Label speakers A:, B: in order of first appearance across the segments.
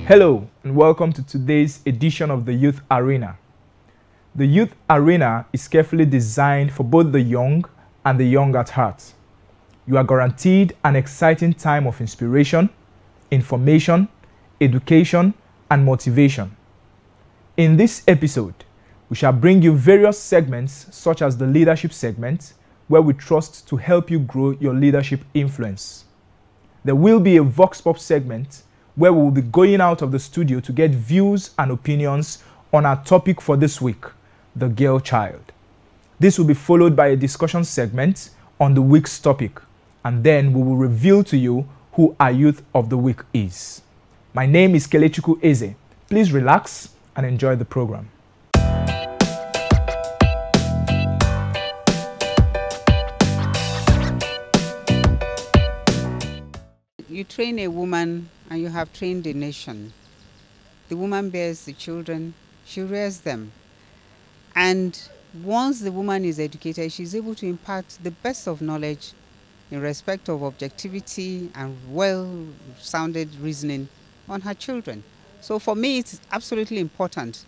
A: Hello and welcome to today's edition of the Youth Arena. The Youth Arena is carefully designed for both the young and the young at heart. You are guaranteed an exciting time of inspiration, information, education, and motivation. In this episode, we shall bring you various segments such as the leadership segment, where we trust to help you grow your leadership influence. There will be a Vox Pop segment where we will be going out of the studio to get views and opinions on our topic for this week, the girl child. This will be followed by a discussion segment on the week's topic, and then we will reveal to you who our youth of the week is. My name is Kelechukwu Eze. Please relax and enjoy the program.
B: You train a woman and you have trained a nation. The woman bears the children, she rears them. And once the woman is educated, she's able to impart the best of knowledge in respect of objectivity and well-sounded reasoning on her children. So for me, it's absolutely important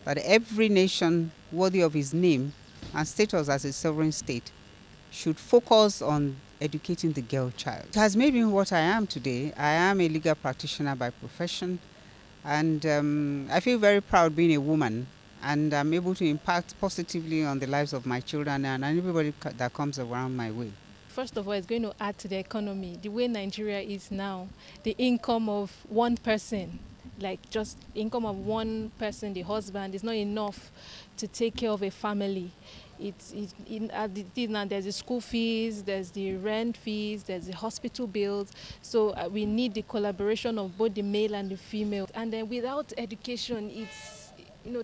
B: that every nation worthy of its name and status as a sovereign state should focus on educating the girl child. It has made me what I am today. I am a legal practitioner by profession, and I feel very proud being a woman, and I'm able to impact positively on the lives of my children and everybody that comes around my way.
C: First of all, it's going to add to the economy. The way Nigeria is now, the income of one person, like just income of one person, the husband, is not enough to take care of a family. Now there's the school fees, there's the rent fees, there's the hospital bills. So we need the collaboration of both the male and the female. And then without education, it's,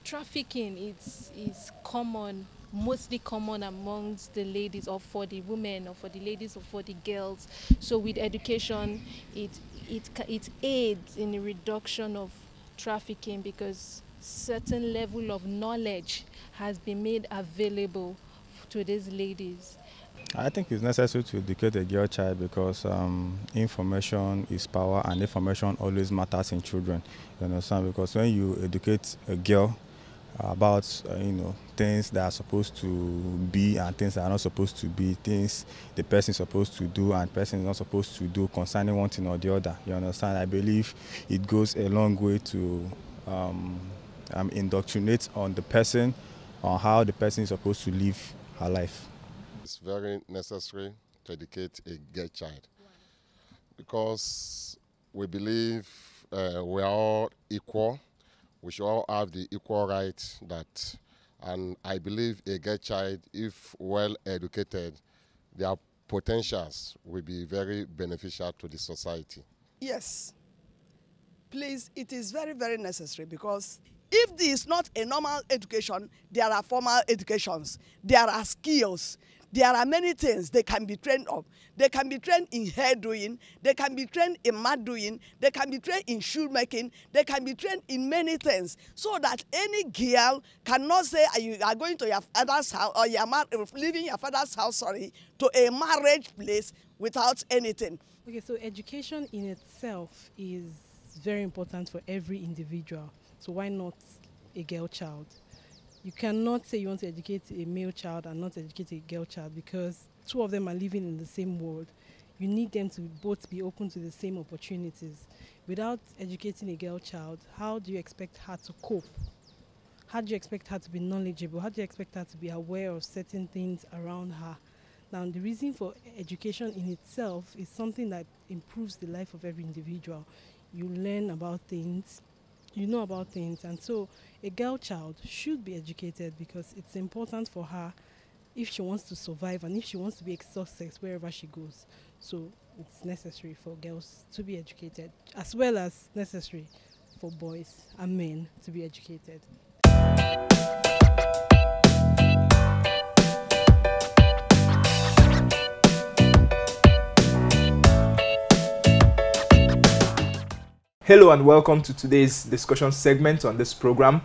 C: trafficking is common, mostly common amongst the ladies, or for the women, or for the ladies, or for the girls. So with education, it aids in the reduction of trafficking, because certain level of knowledge has been made available to these ladies.
D: I think it's necessary to educate a girl child because information is power, and information always matters in children. You understand? Because when you educate a girl about things that are supposed to be and things that are not supposed to be, things the person is supposed to do and person is not supposed to do concerning one thing or the other. You understand? I believe it goes a long way to indoctrinate on the person on how the person is supposed to live her life.
E: It's very necessary to educate a girl child because we believe we are all equal. We should all have the equal right and I believe a girl child, if well educated, their potentials will be very beneficial to the society.
F: Yes, please, it is very, very necessary, because if this is not a normal education, there are formal educations, there are skills, there are many things they can be trained on. They can be trained in hair doing, they can be trained in mat doing, they can be trained in shoemaking, they can be trained in many things, so that any girl cannot say you are going to your father's house or you are leaving your father's house, to a marriage place without anything.
G: Okay, so education in itself is very important for every individual. So why not a girl child? You cannot say you want to educate a male child and not educate a girl child, because two of them are living in the same world. You need them to both be open to the same opportunities. Without educating a girl child, how do you expect her to cope? How do you expect her to be knowledgeable? How do you expect her to be aware of certain things around her? Now, the reason for education in itself is something that improves the life of every individual. You learn about things, you know about things, and so a girl child should be educated, because it's important for her if she wants to survive and if she wants to be a success wherever she goes. So it's necessary for girls to be educated, as well as necessary for boys and men to be educated.
A: Hello and welcome to today's discussion segment on this program.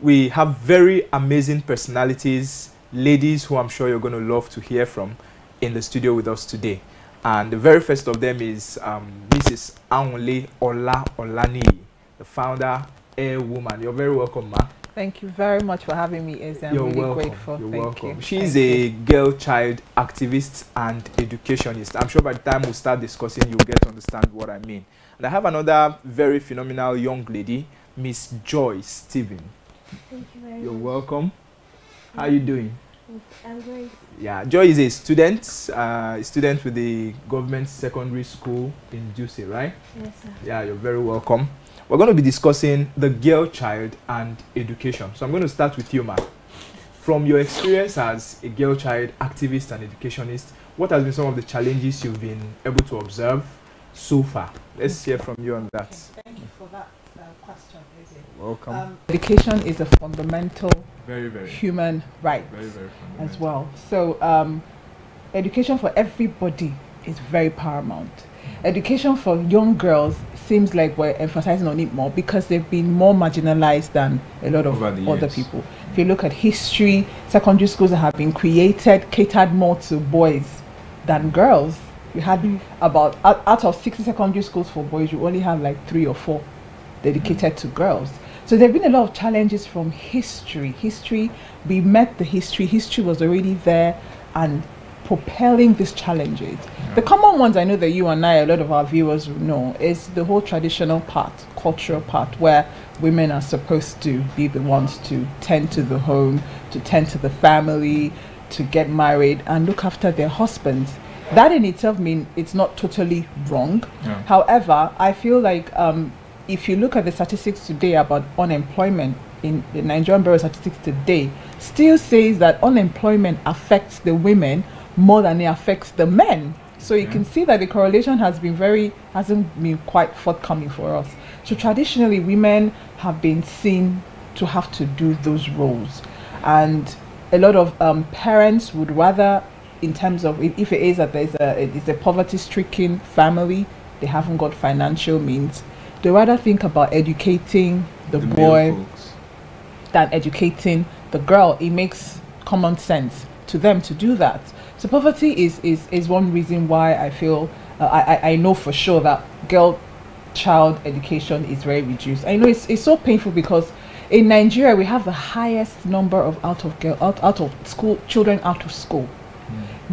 A: We have very amazing personalities, ladies who I'm sure you're going to love to hear from in the studio with us today. And the very first of them is Mrs. Anwule Ola Olani. the founder, a woman. You're very welcome, ma.
H: Thank you very much for having me, Izzy. I'm really grateful.
A: You're
H: Thank
A: welcome.
H: you.
A: She's a girl child activist and educationist. I'm sure by the time we start discussing, you'll get to understand what I mean. And I have another very phenomenal young lady, Miss Joy Stephen.
I: Thank you very
A: You're
I: much.
A: welcome. How are you doing?
I: I'm great.
A: Yeah, Joy is a student with the government secondary school in Duce, right?
I: Yes, sir.
A: Yeah, you're very welcome. We're going to be discussing the girl child and education. So I'm going to start with you, ma. From your experience as a girl child activist and educationist, what has been some of the challenges you've been able to observe so far? Let's hear from you on that.
H: Okay. Thank you for that question, Izzy.
A: Welcome.
H: Education is a fundamental
A: Very
H: human right
A: very
H: as well. So education for everybody is very paramount. Education for young girls seems like we're emphasizing on it more because they've been more marginalized than a lot of other people. If you look at history, secondary schools have been catered more to boys than girls. We had about, out of 60 secondary schools for boys, you only have like 3 or 4 dedicated to girls. So there have been a lot of challenges from history. We met the history was already there and propelling these challenges. The common ones I know that you and I, a lot of our viewers will know, is the whole traditional part, cultural part, where women are supposed to be the ones to tend to the home, to tend to the family, to get married and look after their husbands. That in itself means it's not totally wrong.
A: Yeah.
H: However, I feel like if you look at the statistics today about unemployment, in the Nigerian Bureau of Statistics today, still says that unemployment affects the women more than it affects the men. So you can see that the correlation hasn't been quite forthcoming for us. So traditionally, women have been seen to have to do those roles, and a lot of parents would rather, in terms of if it is that it's a poverty-stricken family, they haven't got financial means, they rather think about educating the boy than educating the girl. It makes common sense to them to do that. So poverty is one reason why I feel I know for sure that girl child education is very reduced. I know it's so painful because in Nigeria we have the highest number of out of school children out of school.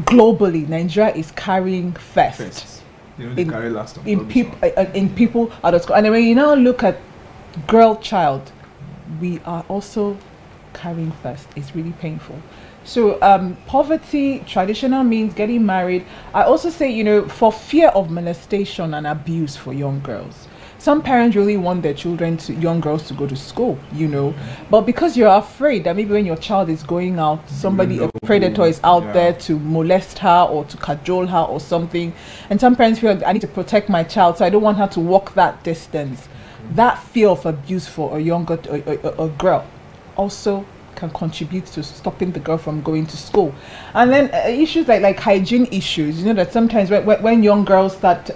H: Globally, Nigeria is carrying first.
A: They carry last
H: in people out of school. And then when you now look at girl child, we are also carrying first. It's really painful. So poverty, traditional means getting married. I also say, for fear of molestation and abuse for young girls. Some parents really want their young girls to go to school, but because you're afraid that maybe when your child is going out, a predator is out there to molest her or to cajole her or something. And some parents feel like, I need to protect my child, so I don't want her to walk that distance. That fear of abuse for a girl also can contribute to stopping the girl from going to school. And then issues like hygiene issues, that sometimes when young girls start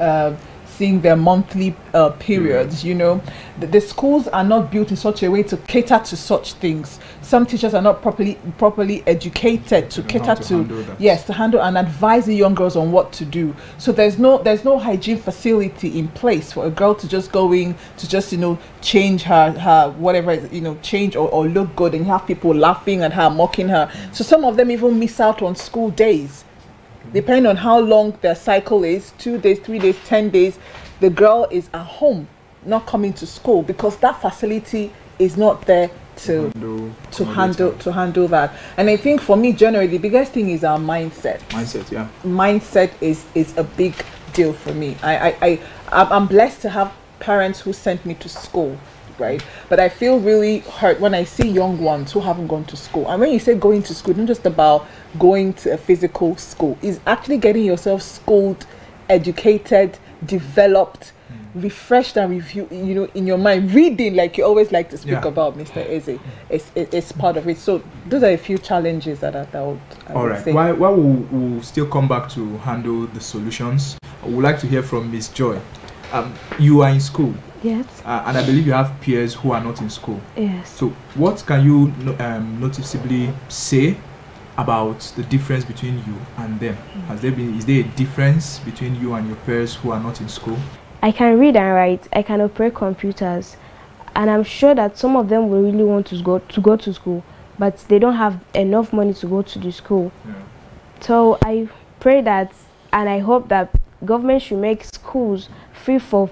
H: seeing their monthly periods, the schools are not built in such a way to cater to such things. Some teachers are not properly educated to cater to handle and advise the young girls on what to do. So there's no hygiene facility in place for a girl to just go in to just change her whatever, change or look good, and you have people laughing at her, mocking her. So some of them even miss out on school days. Depending on how long their cycle is, 2 days, 3 days, 10 days, the girl is at home, not coming to school, because that facility is not there to handle that. And I think for me, generally, the biggest thing is our mindset. Mindset is a big deal for me. I'm blessed to have parents who sent me to school, right? But I feel really hurt when I see young ones who haven't gone to school. And when you say going to school, not just about going to a physical school, is actually getting yourself schooled, educated, developed, refreshed and reviewed, in your mind. Reading, like you always like to speak about, Mr. Eze, is part of it. So those are a few challenges that I would say.
A: While we'll still come back to handle the solutions, I would like to hear from Miss Joy. You are in school.
I: Yes.
A: And I believe you have peers who are not in school.
I: Yes.
A: So what can you noticeably say about the difference between you and them? Is there a difference between you and your peers who are not in school?
I: I can read and write. I can operate computers. and I'm sure that some of them will really want to go to school, but they don't have enough money to go to the school.
A: Yeah.
I: So I pray that, and I hope that government should make schools free for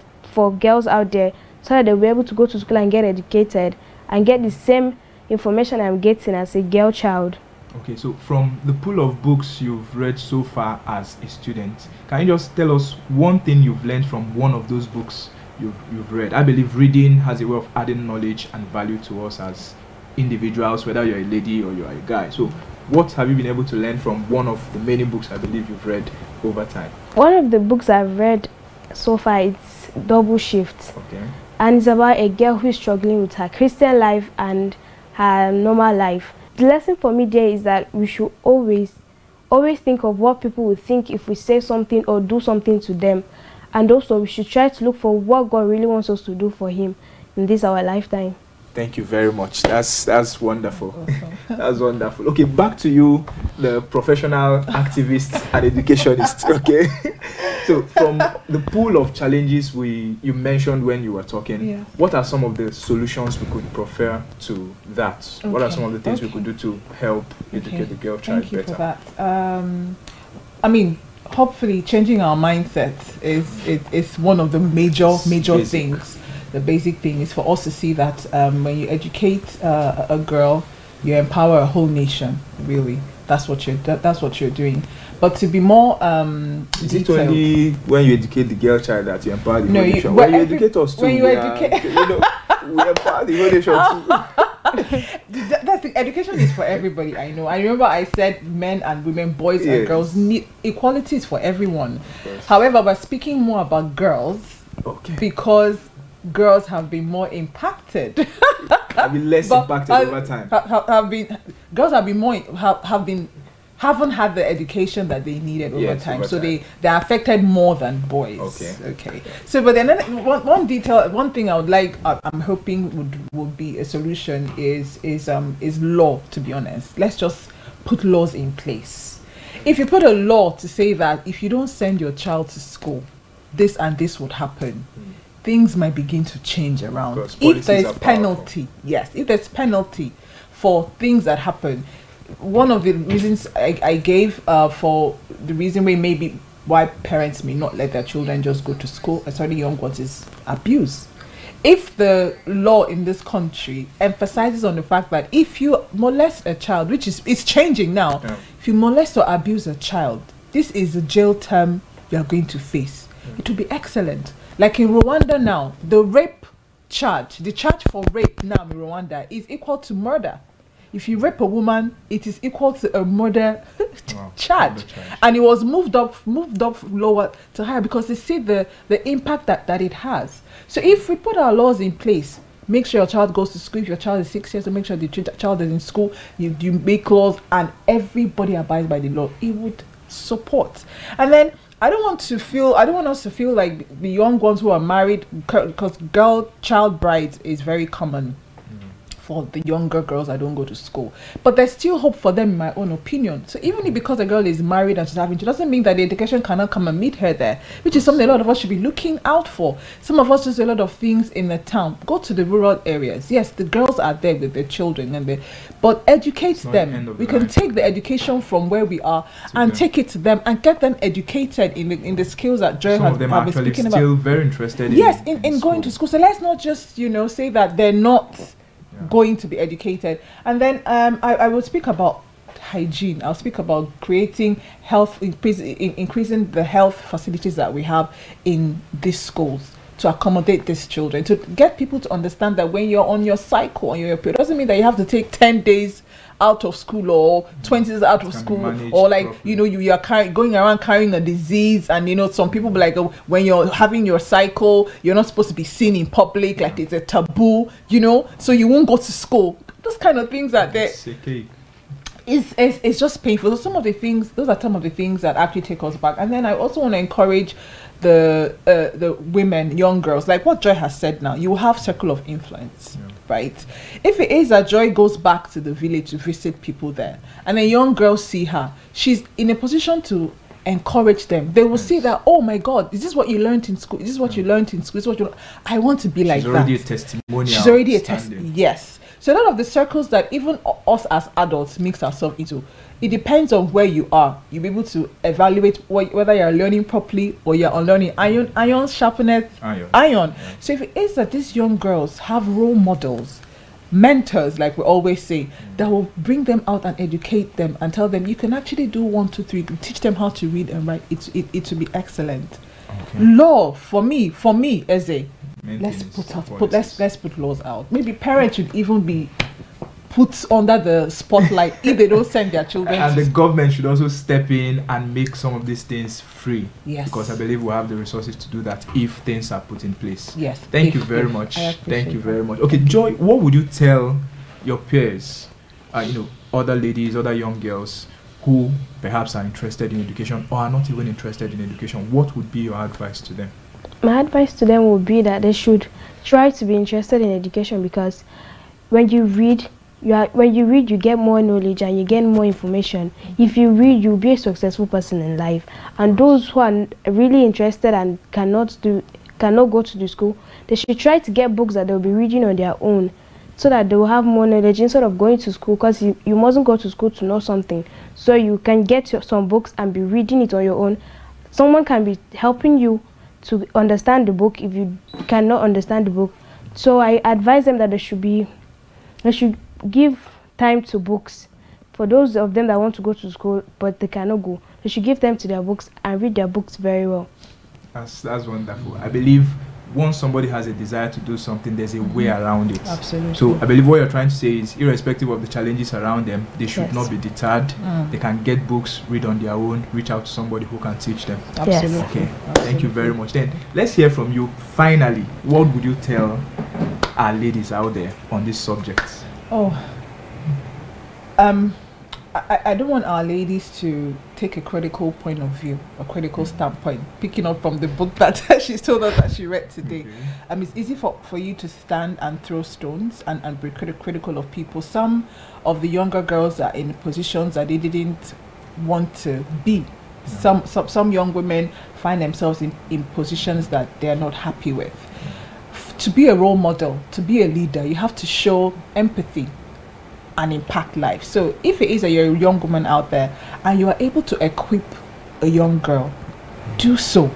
I: girls out there, so that they'll be able to go to school and get educated and get the same information I'm getting as a girl child.
A: Okay, so from the pool of books you've read so far as a student, can you just tell us one thing you've learned from one of those books you've read? I believe reading has a way of adding knowledge and value to us as individuals, whether you're a lady or you're a guy. So what have you been able to learn from one of the many books I believe you've read over time?
I: One of the books I've read so far, it's Double Shift.
A: Okay.
I: And it's about a girl who is struggling with her Christian life and her normal life. The lesson for me there is that we should always think of what people will think if we say something or do something to them. And also we should try to look for what God really wants us to do for him in this our lifetime.
A: Thank you very much. That's wonderful. Awesome. That's wonderful. Okay, back to you, the professional activist and educationist. Okay. So from the pool of challenges you mentioned when you were talking, what are some of the solutions we could prefer to that? Okay. What are some of the things we could do to help educate the girl child better?
H: Thank you for that. I mean, hopefully changing our mindset is one of the major things. The basic thing is for us to see that when you educate a girl, you empower a whole nation. Really, that's what you're doing. But to be more
A: is it only when you educate the girl child that you empower the whole nation? When you educate us too, we empower the whole nation too.
H: That's the education is for everybody. I know. I remember I said men and women, boys and girls need equality is for everyone. However, we're speaking more about girls because girls have been more impacted.
A: Have been less impacted over time.
H: Girls haven't had the education that they needed over time. So they're affected more than boys. Okay. So but then one thing I would like, I'm hoping would be a solution is law, to be honest. Let's just put laws in place. If you put a law to say that if you don't send your child to school, this and this would happen, things might begin to change around. If there's penalty, if there's penalty for things that happen. One of the reasons I gave for the reason why parents may not let their children just go to school, especially young ones, is abuse. If the law in this country emphasizes on the fact that if you molest a child, which is changing now, if you molest or abuse a child, this is a jail term you are going to face. It will be excellent. Like in Rwanda now, the charge for rape now in Rwanda is equal to murder. If you rape a woman, it is equal to a murder charge. And it was moved up lower to higher because they see the impact that it has. So if we put our laws in place, make sure your child goes to school. If your child is 6 years, so make sure the child is in school. You make laws and everybody abides by the law. It would support. And then I don't want us to feel like the young ones who are married, because child brides is very common for the younger girls that don't go to school. But there's still hope for them, in my own opinion. So even if because a girl is married and she's having children, doesn't mean that the education cannot come and meet her there, which is something a lot of us should be looking out for. Some of us do a lot of things in the town. Go to the rural areas. Yes, the girls are there with their children, but educate them. We can take the education from where we are and take it to them and get them educated in the skills that Joy has been speaking about. Some of them are actually
A: still very interested
H: in going to school. So let's not just say that they're not going to be educated. And then I will speak about hygiene. I'll speak about creating increasing the health facilities that we have in these schools to accommodate these children, to get people to understand that when you're on your cycle, on your period, doesn't mean that you have to take 10 days out of school or 20 days out of school, or like properly. You are going around carrying a disease, and some people be like, when you're having your cycle, you're not supposed to be seen in public, like it's a taboo, so you won't go to school. Those kind of things that it's just painful. Those are some of the things that actually take us back. And then I also want to encourage the women, young girls, like what Joy has said now. You will have circle of influence. Right? If it is that Joy goes back to the village to visit people there, and a young girl see her, she's in a position to encourage them. They will see that, oh my God, is this what you learned in school? Is this what you learned in school? Is this what you I want to be like that.
A: She's already a testimonial.
H: She's already a testimonial. Yes. So a lot of the circles that even us as adults mix ourselves into, it depends on where you are. You'll be able to evaluate whether you're learning properly or you're unlearning. Iron sharpeneth iron. Yeah. So if it is that these young girls have role models, mentors, like we always say, that will bring them out and educate them and tell them you can actually do 1, 2, 3, teach them how to read and write, it will be excellent. Okay. Law for me as a let's put laws out. Maybe parents should even be put under the spotlight if they don't send their children.
A: And the government should also step in and make some of these things free.
H: Yes.
A: Because I believe we have the resources to do that if things are put in place.
H: Yes.
A: Thank you very much. Thank you very much. Okay, Joy, what would you tell your peers, other ladies, other young girls who perhaps are interested in education or are not even interested in education? What would be your advice to them?
I: My advice to them would be that they should try to be interested in education, because when you read, you get more knowledge and you get more information. If you read, you'll be a successful person in life. And those who are really interested and cannot go to the school, they should try to get books that they'll be reading on their own, so that they will have more knowledge instead of going to school, because you mustn't go to school to know something. So you can get some books and be reading it on your own. Someone can be helping you to understand the book if you cannot understand the book. So I advise them that they should give time to books. For those of them that want to go to school but they cannot go, they should give time to their books and read their books very well.
A: That's wonderful. I believe once somebody has a desire to do something, there's a way around it.
H: Absolutely.
A: So I believe what you're trying to say is, irrespective of the challenges around them, they should not be deterred. They can get books, read on their own, reach out to somebody who can teach them.
H: Absolutely.
I: Yes.
A: Okay. Thank you very much. Then let's hear from you. Finally, what would you tell our ladies out there on this subject?
H: I don't want our ladies to take a critical point of view, a critical standpoint, picking up from the book that she told us that she read today. Okay. It's easy for you to stand and throw stones and be critical of people. Some of the younger girls are in positions that they didn't want to be. Some young women find themselves in positions that they're not happy with. To be a role model, to be a leader, you have to show empathy and impact life. So if it is that you're a young woman out there and you are able to equip a young girl, do so.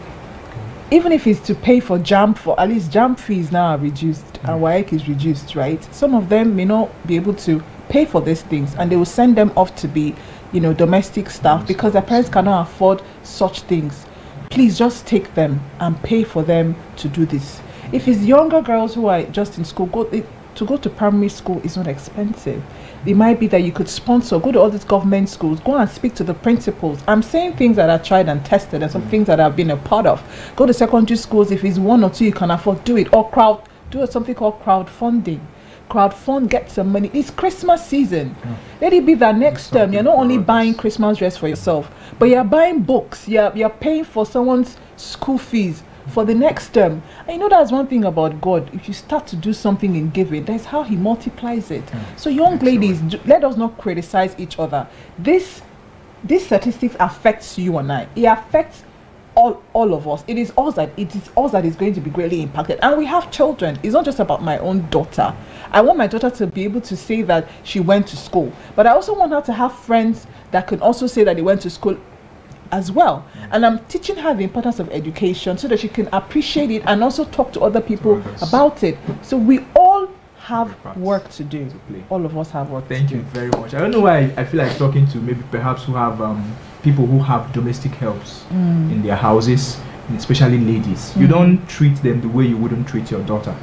H: Even if it's to pay for JAMB, for at least JAMB fees now are reduced and WAEC is reduced, right? Some of them may not be able to pay for these things and they will send them off to be, domestic staff because their parents cannot afford such things. Please just take them and pay for them to do this. If it's younger girls who are just in school, to go to primary school is not expensive. It might be that you could sponsor, go to all these government schools, go and speak to the principals. I'm saying things that are tried and tested and some things that I've been a part of. Go to secondary schools, if it's 1 or 2 you can afford, do it. Or do something called crowdfunding. Crowdfund, get some money. It's Christmas season. Let it be that next term you're not only buying Christmas dress for yourself, but you're buying books, you're paying for someone's school fees for the next term. And that's one thing about God. If you start to do something in giving, that's how he multiplies it. So young ladies, let us not criticize each other. This statistics affects you and I. It affects all of us. It is us that is going to be greatly impacted. And we have children. It's not just about my own daughter. I want my daughter to be able to say that she went to school, but I also want her to have friends that can also say that they went to school as well. And I'm teaching her the importance of education so that she can appreciate it and also talk to other people about it. So we all have work to do. All of us have work to do.
A: Thank you very much. I don't know why I feel like talking to maybe perhaps who have people who have domestic helps in their houses, especially ladies. You don't treat them the way you wouldn't treat your daughter.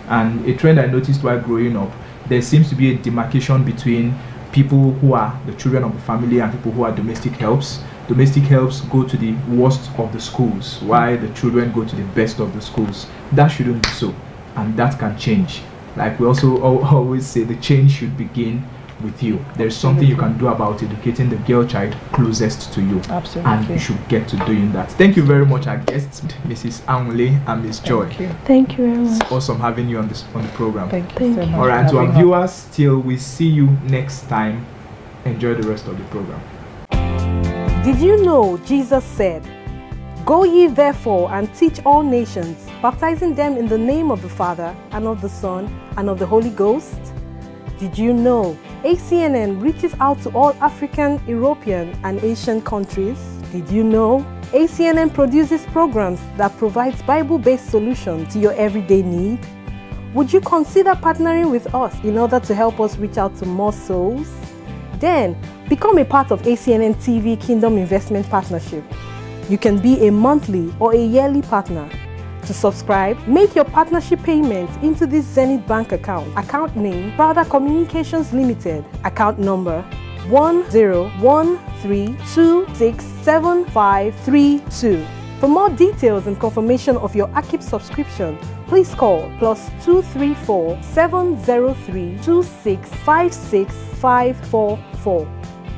A: And a trend I noticed while growing up, there seems to be a demarcation between people who are the children of the family and people who are domestic helps. Domestic helps go to the worst of the schools, while the children go to the best of the schools. That shouldn't be so, and that can change. Like we also always say, the change should begin with you. There's something you can do about educating the girl child closest to you.
H: Absolutely.
A: And you should get to doing that. Thank you very much, our guests, Mrs. Anwule and Ms. Joy.
I: Thank you very much.
A: It's awesome having you on the program.
H: Thank you so much.
A: All right, to our viewers, till we see you next time, enjoy the rest of the program.
G: Did you know Jesus said, "Go ye therefore and teach all nations, baptizing them in the name of the Father, and of the Son, and of the Holy Ghost"? Did you know ACNN reaches out to all African, European, and Asian countries? Did you know ACNN produces programs that provides Bible-based solutions to your everyday need? Would you consider partnering with us in order to help us reach out to more souls? Then, become a part of ACNNTV Kingdom Investment Partnership. You can be a monthly or a yearly partner. To subscribe, make your partnership payment into this Zenith Bank account. Account name, Brother Communications Limited. Account number 1013267532. For more details and confirmation of your AKIP subscription, please call +234 703 2656544.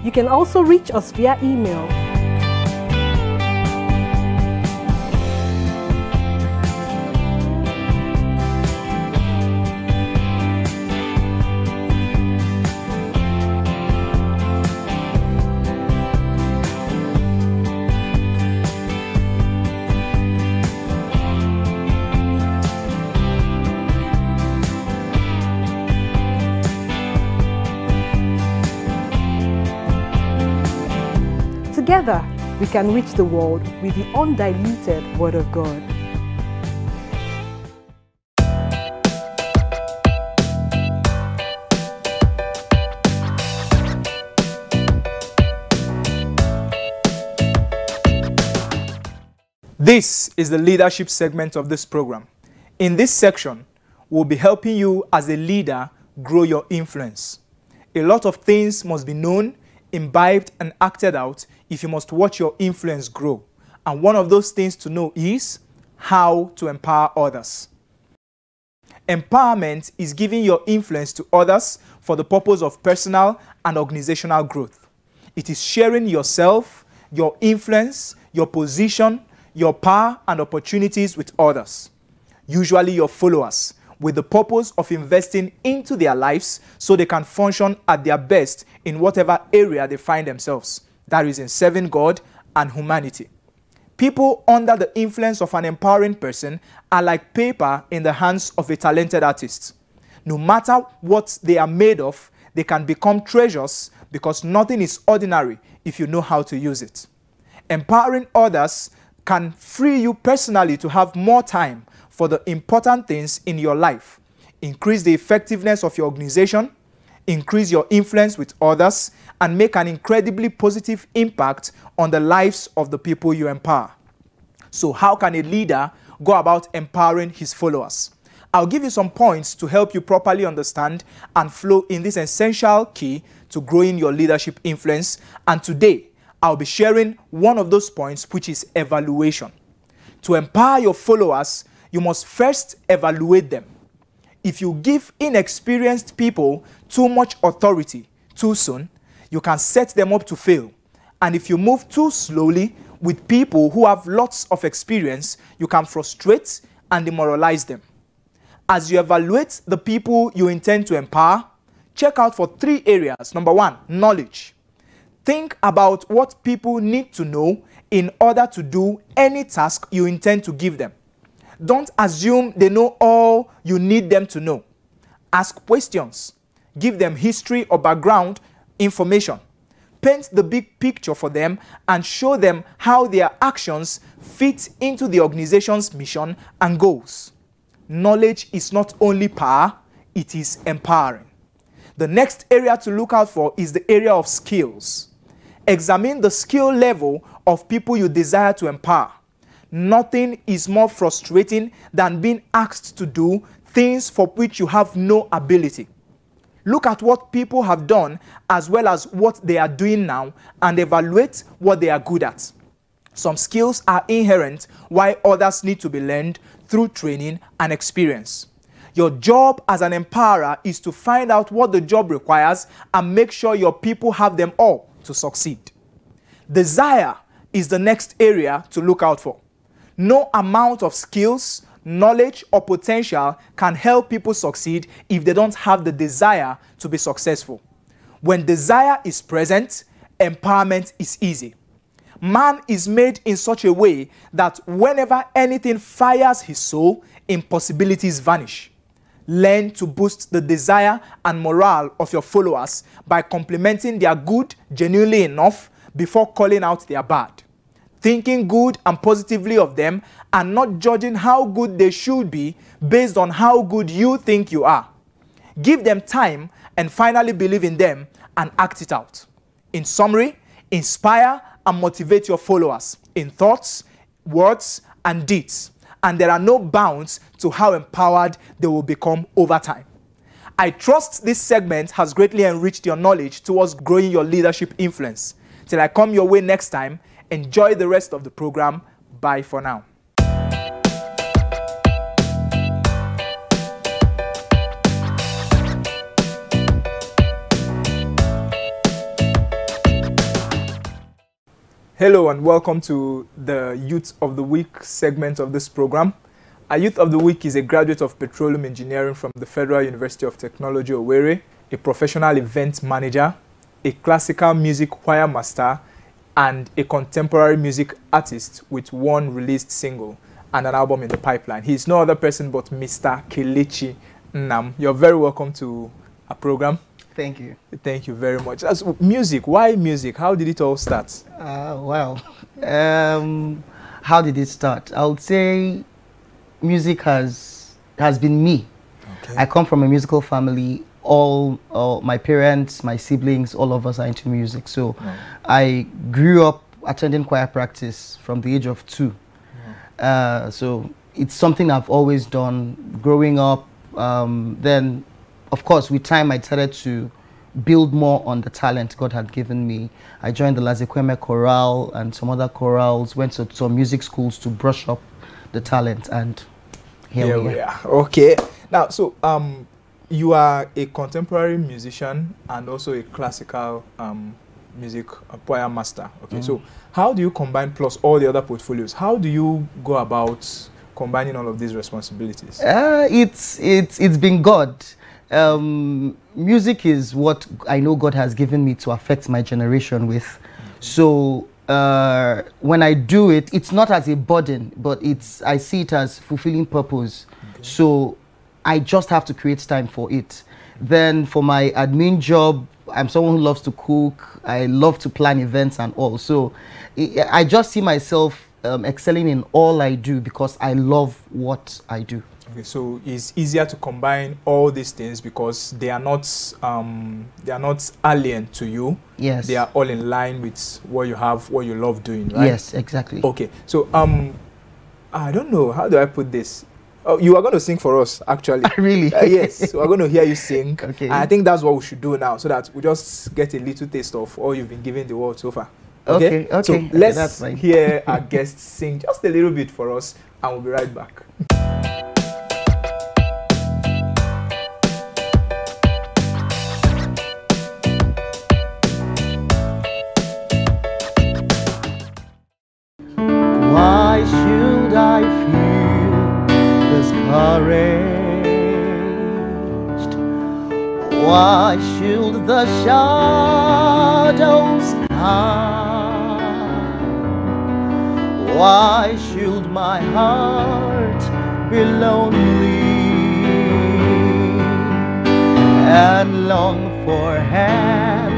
G: You can also reach us via email. Together, we can reach the world with the undiluted Word of God.
A: This is the leadership segment of this program. In this section, we'll be helping you as a leader grow your influence. A lot of things must be known, imbibed, and acted out if you must watch your influence grow. And one of those things to know is how to empower others. Empowerment is giving your influence to others for the purpose of personal and organizational growth. It is sharing yourself, your influence, your position, your power and opportunities with others, usually your followers, with the purpose of investing into their lives so they can function at their best in whatever area they find themselves. That is in serving God and humanity. People under the influence of an empowering person are like paper in the hands of a talented artist. No matter what they are made of, they can become treasures because nothing is ordinary if you know how to use it. Empowering others can free you personally to have more time for the important things in your life, increase the effectiveness of your organization, increase your influence with others, and make an incredibly positive impact on the lives of the people you empower. So how can a leader go about empowering his followers? I'll give you some points to help you properly understand and flow in this essential key to growing your leadership influence. And today, I'll be sharing one of those points, which is evaluation. To empower your followers, you must first evaluate them. If you give inexperienced people too much authority too soon, you can set them up to fail. And if you move too slowly with people who have lots of experience, you can frustrate and demoralize them. As you evaluate the people you intend to empower, check out for 3 areas. Number 1, knowledge. Think about what people need to know in order to do any task you intend to give them. Don't assume they know all you need them to know. Ask questions. Give them history or background information. Paint the big picture for them and show them how their actions fit into the organization's mission and goals. Knowledge is not only power, it is empowering. The next area to look out for is the area of skills. Examine the skill level of people you desire to empower. Nothing is more frustrating than being asked to do things for which you have no ability. Look at what people have done as well as what they are doing now and evaluate what they are good at. Some skills are inherent while others need to be learned through training and experience. Your job as an empowerer is to find out what the job requires and make sure your people have them all to succeed. Desire is the next area to look out for. No amount of skills, knowledge, or potential can help people succeed if they don't have the desire to be successful. When desire is present, empowerment is easy. Man is made in such a way that whenever anything fires his soul, impossibilities vanish. Learn to boost the desire and morale of your followers by complimenting their good genuinely enough before calling out their bad. Thinking good and positively of them and not judging how good they should be based on how good you think you are. Give them time and finally believe in them and act it out. In summary, inspire and motivate your followers in thoughts, words, and deeds. And there are no bounds to how empowered they will become over time. I trust this segment has greatly enriched your knowledge towards growing your leadership influence. Till I come your way next time, enjoy the rest of the program. Bye for now. Hello and welcome to the Youth of the Week segment of this program. Our Youth of the Week is a graduate of Petroleum Engineering from the Federal University of Technology, Owerri, a professional event manager, a classical music choir master, and a contemporary music artist with one released single and an album in the pipeline. He is no other person but Mr. Kelechi Nnam. You're very welcome to our program.
J: Thank you.
A: Thank you very much. As music, why music? How did it all start?
J: Well, how did it start? I would say music has been me. Okay. I come from a musical family. All my parents, my siblings, all of us are into music. So I grew up attending choir practice from the age of 2. So it's something I've always done growing up. Then, of course, with time, I decided to build more on the talent God had given me. I joined the Lazekweme chorale and some other chorales, went to some music schools to brush up the talent, and here we are.
A: Okay. Now, so you are a contemporary musician and also a classical music choir master. Okay. So how do you combine, plus all the other portfolios, how do you go about combining all of these responsibilities?
J: It's been God. Music is what I know God has given me to affect my generation with. So when I do it, it's not as a burden, but I see it as fulfilling purpose. So I just have to create time for it. Then for my admin job, I'm someone who loves to cook. I love to plan events and all. So I just see myself excelling in all I do because I love what I do.
A: Okay, so it's easier to combine all these things because they are not alien to you.
J: Yes.
A: They are all in line with what you have, what you love doing, right?
J: Yes, exactly.
A: Okay. So I don't know, how do I put this? Oh, you are going to sing for us, actually.
J: Really?
A: Yes. So we're going to hear you sing.
J: Okay.
A: And I think that's what we should do now, so that we just get a little taste of all you've been giving the world so far. Okay.
J: Okay.
A: So let's hear our guests sing just a little bit for us, and we'll be right back.
J: Why should I feel discouraged? Why should the shadows come? Why should my heart be lonely and long for hand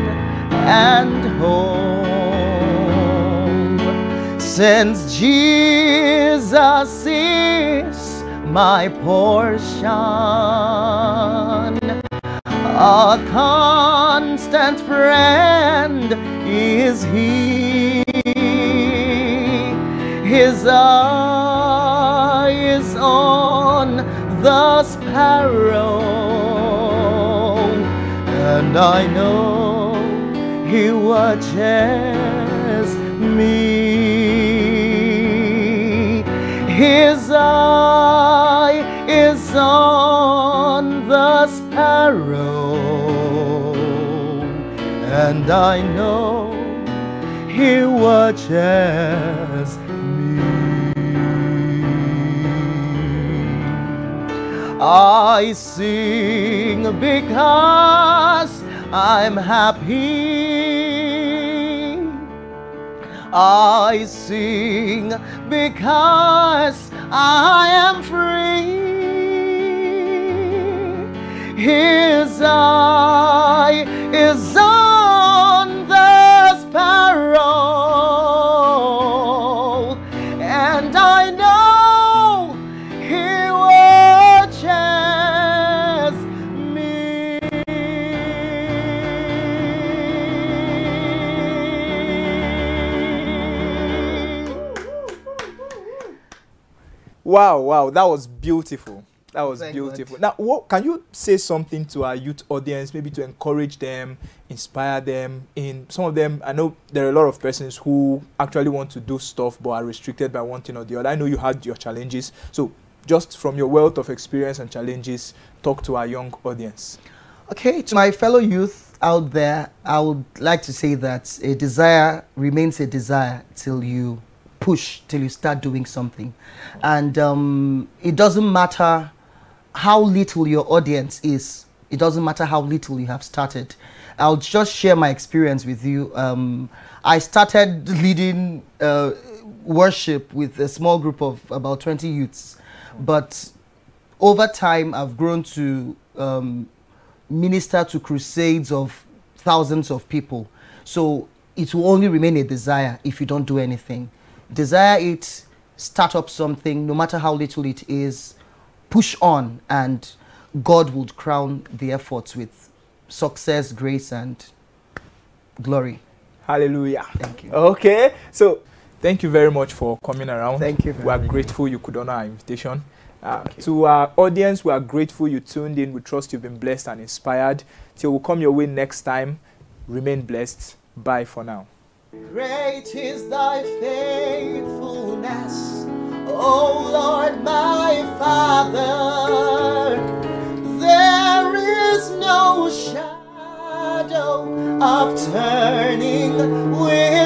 J: and home? Since Jesus is my portion, a constant friend is He. His eye is on the sparrow, and I know He watches me. His eye is on the sparrow, and I know He watches me. I sing because I'm happy. I sing because I am free. His eye is on the sparrow, and I know He watches me.
A: Wow, wow, that was beautiful. That was
J: Thank
A: beautiful.
J: God.
A: Now, can you say something to our youth audience, maybe to encourage them, inspire them? In some of them, I know there are a lot of persons who actually want to do stuff but are restricted by one thing or the other. I know you had your challenges. So just from your wealth of experience and challenges, talk to our young audience.
J: Okay, to my fellow youth out there, I would like to say that a desire remains a desire till you push, till you start doing something. And it doesn't matter how little your audience is. It doesn't matter how little you have started. I'll just share my experience with you. I started leading worship with a small group of about 20 youths. But over time, I've grown to minister to crusades of thousands of people. So it will only remain a desire if you don't do anything. Desire it, start up something, no matter how little it is, push on, and God would crown the efforts with success, grace, and glory.
A: Hallelujah.
J: Thank you.
A: Okay, so thank you very much for coming around.
J: Thank you.
A: We are grateful you could honor our invitation. To our audience, we are grateful you tuned in. We trust you've been blessed and inspired. Till we come your way next time, remain blessed. Bye for now.
J: Great is thy faithfulness, O Lord my Father. There is no shadow of turning with